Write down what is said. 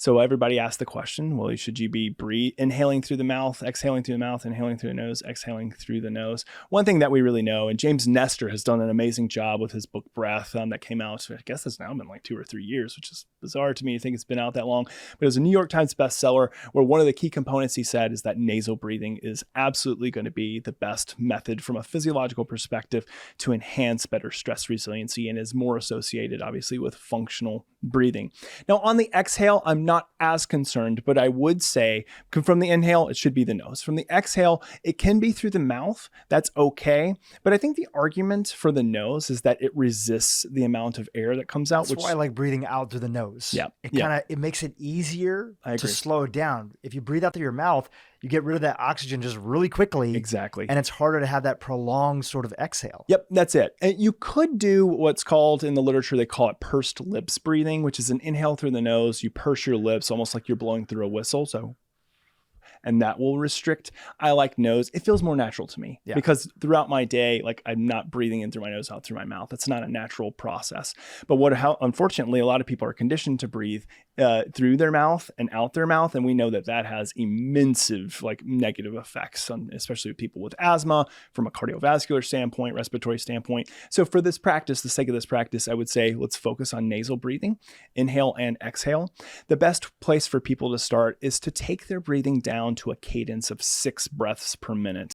So everybody asked the question, well, should you be inhaling through the mouth, exhaling through the mouth, inhaling through the nose, exhaling through the nose? One thing that we really know, and James Nestor has done an amazing job with his book Breath that came out, I guess it's now been like 2 or 3 years, which is bizarre to me to think it's been out that long. But it was a New York Times bestseller where one of the key components he said is that nasal breathing is absolutely going to be the best method from a physiological perspective to enhance better stress resiliency and is more associated, obviously, with functional breathing. Now, on the exhale, I'm not as concerned, but I would say from the inhale, it should be the nose. From the exhale, it can be through the mouth. That's okay. But I think the argument for the nose is that it resists the amount of air that comes out. That's why I like breathing out through the nose. Yeah. It makes it easier to slow it down. If you breathe out through your mouth, you get rid of that oxygen just really quickly. Exactly. And it's harder to have that prolonged sort of exhale. Yep, that's it. And you could do what's called in the literature, they call it pursed lips breathing, which is an inhale through the nose. You purse your lips almost like you're blowing through a whistle. And that will restrict. I like nose. It feels more natural to me because throughout my day, like I'm not breathing in through my nose, out through my mouth. It's not a natural process. But unfortunately, a lot of people are conditioned to breathe through their mouth and out their mouth. And we know that that has immense negative effects on, especially with people with asthma from a cardiovascular standpoint, respiratory standpoint. So for this practice, the sake of this practice, I would say, let's focus on nasal breathing, inhale and exhale. The best place for people to start is to take their breathing down to a cadence of 6 breaths per minute.